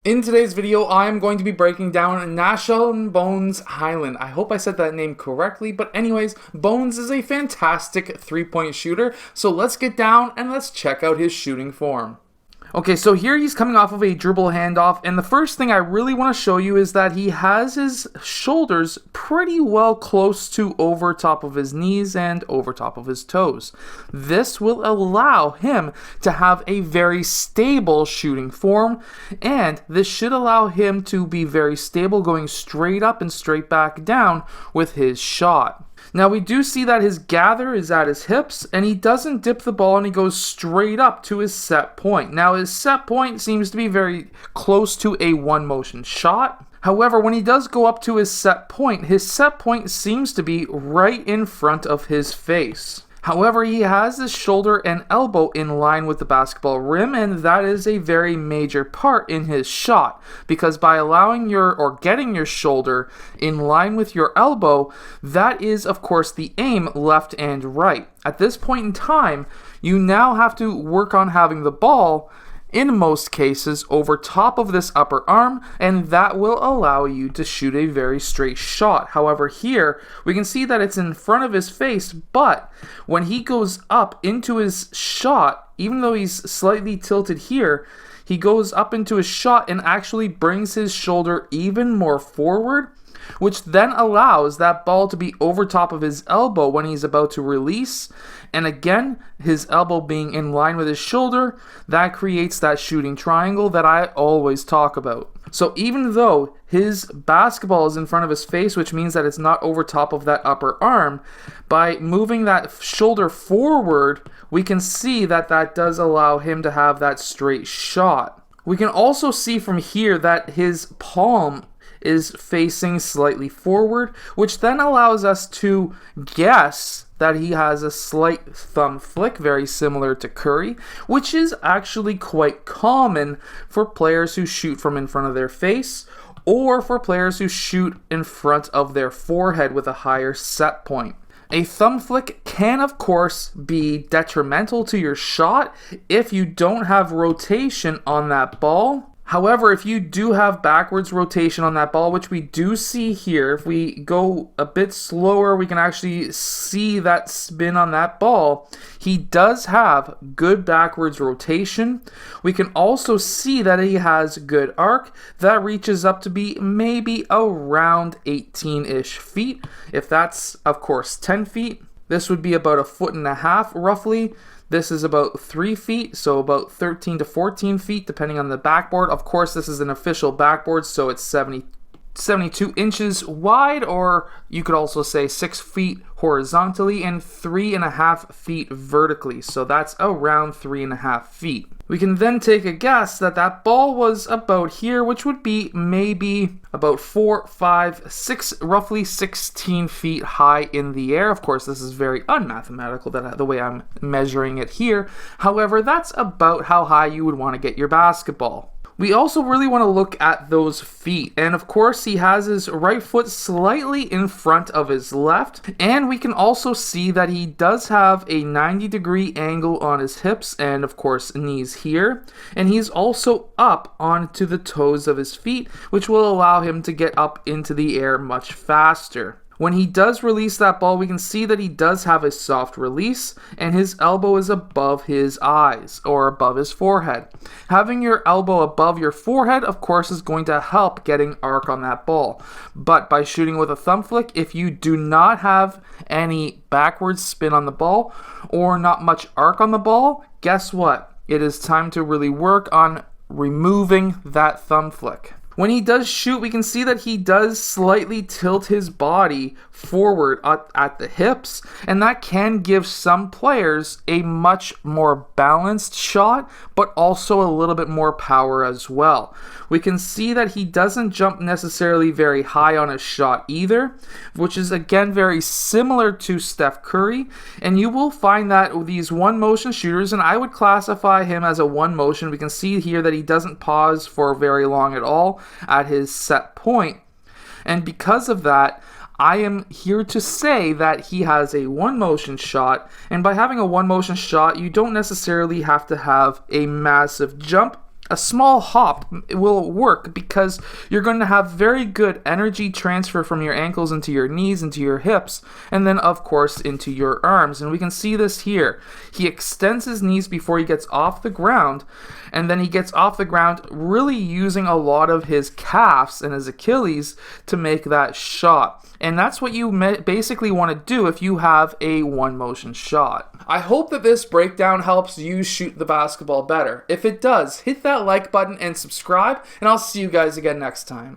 In today's video, I am going to be breaking down Nashon Bones Hyland. I hope I said that name correctly, but anyways, Bones is a fantastic three-point shooter, so let's get down and let's check out his shooting form. Okay, so here he's coming off of a dribble handoff, and the first thing I really want to show you is that he has his shoulders pretty well close to over top of his knees and over top of his toes. This will allow him to have a very stable shooting form, and this should allow him to be very stable going straight up and straight back down with his shot. Now we do see that his gather is at his hips, and he doesn't dip the ball and he goes straight up to his set point. Now his set point seems to be very close to a one motion shot. However, when he does go up to his set point seems to be right in front of his face. However, he has his shoulder and elbow in line with the basketball rim, and that is a very major part in his shot, because by allowing getting your shoulder in line with your elbow, that is of course the aim left and right. At this point in time, you now have to work on having the ball in most cases over top of this upper arm, and that will allow you to shoot a very straight shot. However, here we can see that it's in front of his face, but when he goes up into his shot, even though he's slightly tilted here, he goes up into his shot and actually brings his shoulder even more forward, which then allows that ball to be over top of his elbow when he's about to release. And again, his elbow being in line with his shoulder, that creates that shooting triangle that I always talk about. So even though his basketball is in front of his face, which means that it's not over top of that upper arm, by moving that shoulder forward, we can see that that does allow him to have that straight shot. We can also see from here that his palm is facing slightly forward, which then allows us to guess that he has a slight thumb flick, very similar to Curry, which is actually quite common for players who shoot from in front of their face, or for players who shoot in front of their forehead with a higher set point. A thumb flick can, of course, be detrimental to your shot if you don't have rotation on that ball. However, if you do have backwards rotation on that ball, which we do see here, if we go a bit slower, we can actually see that spin on that ball. He does have good backwards rotation. We can also see that he has good arc that reaches up to be maybe around 18-ish feet. If that's, of course, 10 feet, this would be about 1.5 feet roughly. This is about 3 feet, so about 13 to 14 feet, depending on the backboard. Of course, this is an official backboard, so it's 72 inches wide, or you could also say 6 feet horizontally and 3.5 feet vertically. So that's around 3.5 feet. We can then take a guess that that ball was about here, which would be maybe about 4, 5, 6, roughly 16 feet high in the air. Of course, this is very unmathematical, the way I'm measuring it here. However, that's about how high you would want to get your basketball. We also really want to look at those feet, and of course he has his right foot slightly in front of his left, and we can also see that he does have a 90-degree angle on his hips and of course knees here, and he's also up onto the toes of his feet, which will allow him to get up into the air much faster. When he does release that ball, we can see that he does have a soft release, and his elbow is above his eyes, or above his forehead. Having your elbow above your forehead, of course, is going to help getting arc on that ball. But by shooting with a thumb flick, if you do not have any backwards spin on the ball, or not much arc on the ball, guess what? It is time to really work on removing that thumb flick. When he does shoot, we can see that he does slightly tilt his body forward at the hips, and that can give some players a much more balanced shot, but also a little bit more power as well. We can see that he doesn't jump necessarily very high on his shot either, which is again very similar to Steph Curry, and you will find that these one motion shooters, and I would classify him as a one motion. We can see here that he doesn't pause for very long at all at his set point, and because of that, I am here to say that he has a one motion shot, and by having a one motion shot, you don't necessarily have to have a massive jump. a small hop will work because you're going to have very good energy transfer from your ankles into your knees, into your hips, and then of course into your arms. And we can see this here. He extends his knees before he gets off the ground, and then he gets off the ground really using a lot of his calves and his Achilles to make that shot. And that's what you basically want to do if you have a one motion shot. I hope that this breakdown helps you shoot the basketball better. If it does, hit that like button and subscribe, and I'll see you guys again next time.